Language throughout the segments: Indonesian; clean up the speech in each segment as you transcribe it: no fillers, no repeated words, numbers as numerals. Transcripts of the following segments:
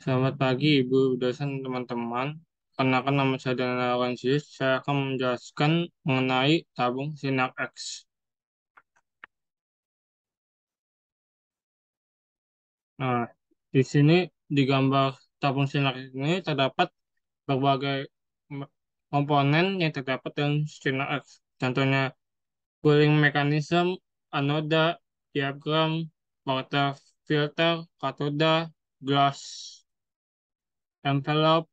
Selamat pagi, Ibu dosen teman-teman. Kenalkan nama saya Daniel Awansius. Saya akan menjelaskan mengenai tabung sinar X. Nah, di sini di gambar tabung sinar X ini terdapat berbagai me- komponen yang terdapat dalam sinar X. Contohnya cooling mechanism, anoda, diagram, water filter, katoda, glass envelope,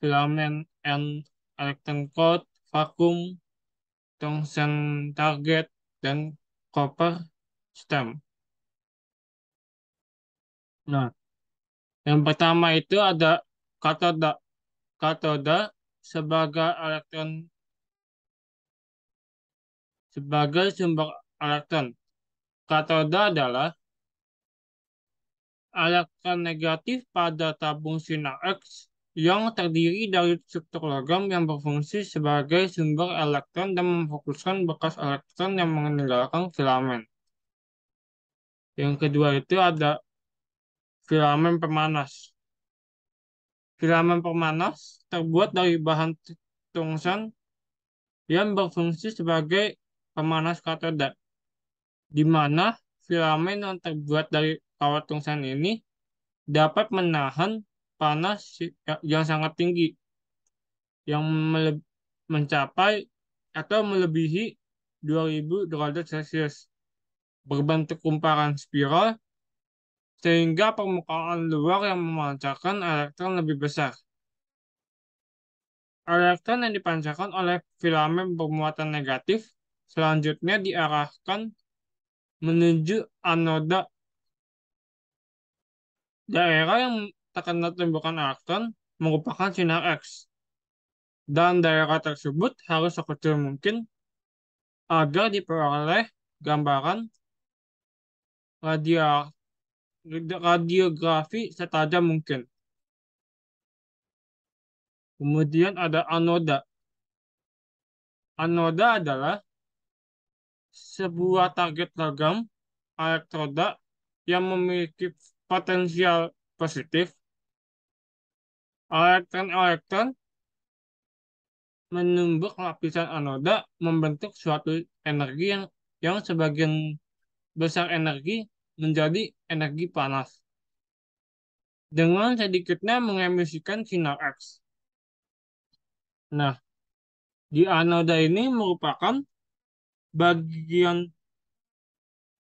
filament and electron coat, vacuum, tungsten target, dan copper stem. Nah, yang pertama itu ada katoda. Katoda sebagai elektron sebagai sumber elektron. Katoda adalah elektron negatif pada tabung sinar X yang terdiri dari struktur logam yang berfungsi sebagai sumber elektron dan memfokuskan bekas elektron yang meninggalkan filamen. Yang kedua itu ada filamen pemanas. Filamen pemanas terbuat dari bahan tungsten yang berfungsi sebagai pemanas katoda, di mana filamen yang terbuat dari kawat tungsten ini dapat menahan panas yang sangat tinggi, yang mencapai atau melebihi 2000 derajat Celcius, berbentuk kumparan spiral, sehingga permukaan luar yang memancarkan elektron lebih besar. Elektron yang dipancarkan oleh filamen bermuatan negatif selanjutnya diarahkan menuju anoda. Daerah yang terkena tembakan elektron merupakan sinar X, dan daerah tersebut harus sekecil mungkin agar diperoleh gambaran radia- radiografi setajam mungkin. Kemudian ada anoda. Anoda adalah sebuah target logam elektroda yang memiliki potensial positif. Elektron-elektron menumbuk lapisan anoda membentuk suatu energi yang sebagian besar energi menjadi energi panas dengan sedikitnya mengemisikan sinar X. Nah, di anoda ini merupakan bagian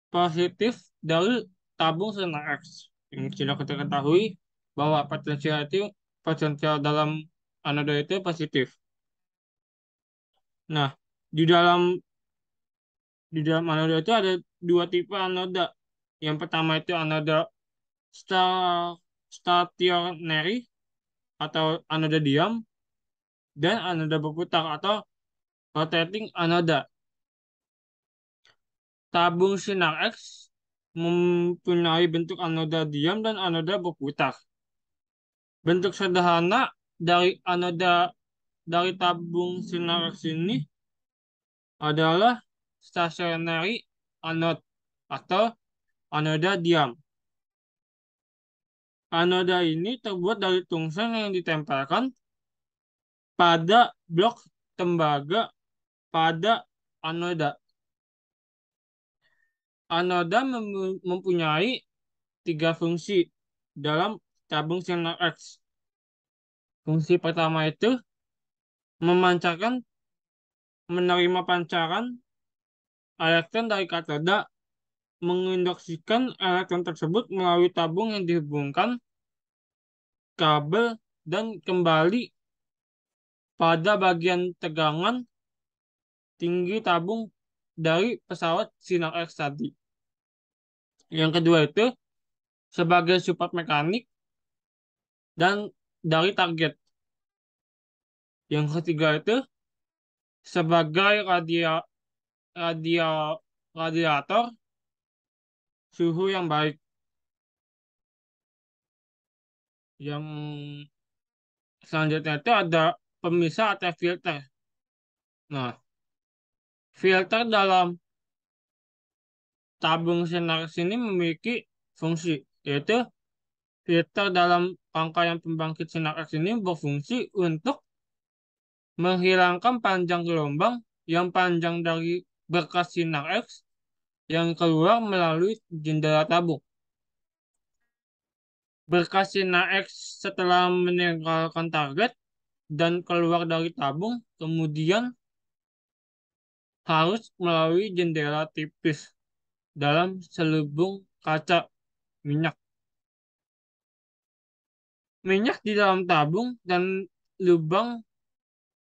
positif dari tabung sinar X. Yang sudah kita ketahui bahwa potensial dalam anoda itu positif. Nah, di dalam di dalam anoda itu ada dua tipe anoda. Yang pertama itu anoda sta- stationary atau anoda diam, dan anoda berputar atau rotating anoda. Tabung sinar X mempunyai bentuk anoda diam dan anoda berputar. Bentuk sederhana dari tabung sinar X ini adalah stationary anode atau anoda diam. Anoda ini terbuat dari tungsten yang ditempelkan pada blok tembaga pada anoda. Anoda mempunyai tiga fungsi dalam tabung sinar X. Fungsi pertama itu memancarkan, menerima pancaran elektron dari katoda, menginduksikan elektron tersebut melalui tabung yang dihubungkan kabel dan kembali pada bagian tegangan tinggi tabung dari pesawat sinar X tadi. Yang kedua itu sebagai support mekanik dan dari target. Yang ketiga itu sebagai radia, radiator suhu yang baik. Yang selanjutnya itu ada pemisah atau filter. Nah, filter dalam tabung sinar sini memiliki fungsi, yaitu filter dalam rangkaian pembangkit sinar X ini berfungsi untuk menghilangkan panjang gelombang yang panjang dari berkas sinar X yang keluar melalui jendela tabung. Berkas sinar X setelah meninggalkan target dan keluar dari tabung, kemudian harus melalui jendela tipis dalam selubung kaca minyak. Minyak di dalam tabung dan lubang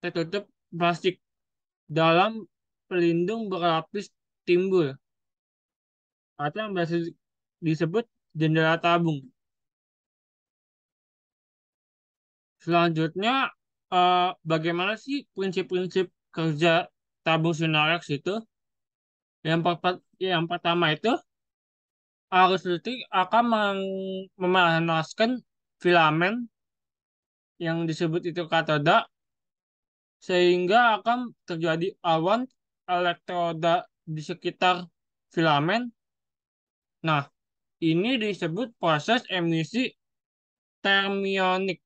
tertutup plastik dalam pelindung berlapis timbul atau yang biasa disebut jendela tabung. Selanjutnya, bagaimana sih prinsip-prinsip kerja tabung Synarex itu? Yang pertama itu arus listrik akan memanaskan filamen yang disebut itu katoda sehingga akan terjadi awan elektroda di sekitar filamen. Nah, ini disebut proses emisi termionik.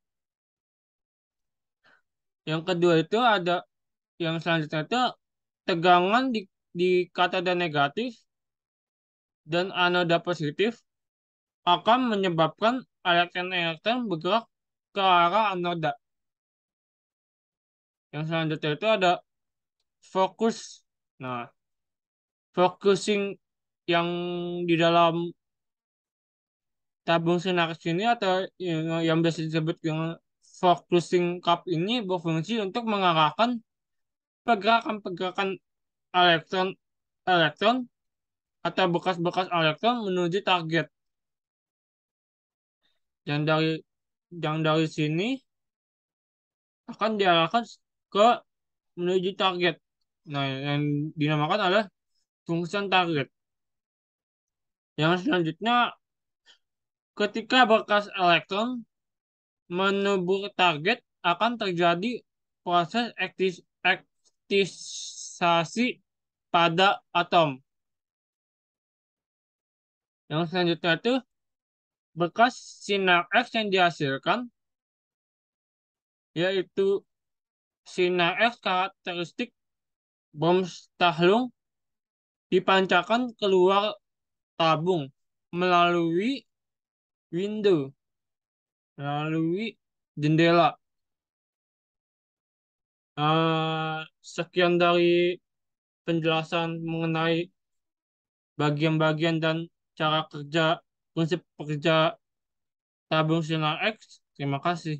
Yang kedua itu ada yang selanjutnya itu tegangan di katoda negatif dan anoda positif akan menyebabkan elektron-elektron bergerak ke arah anoda. Yang selanjutnya itu ada fokus. Nah, focusing yang di dalam tabung sinar ini atau yang biasa disebut yang focusing cup ini berfungsi untuk mengarahkan pergerakan-pergerakan elektron elektron atau bekas-bekas elektron menuju target. Yang dari sini akan diarahkan ke menuju target. Nah, yang dinamakan adalah fungsi target. Yang selanjutnya, ketika bekas elektron menubur target, akan terjadi proses aktisasi pada atom. Yang selanjutnya itu bekas sinar X yang dihasilkan, yaitu sinar X karakteristik Bremsstrahlung dipancarkan keluar tabung melalui window, melalui jendela. Sekian dari penjelasan mengenai bagian-bagian dan cara kerja, prinsip kerja tabung sinar X. Terima kasih.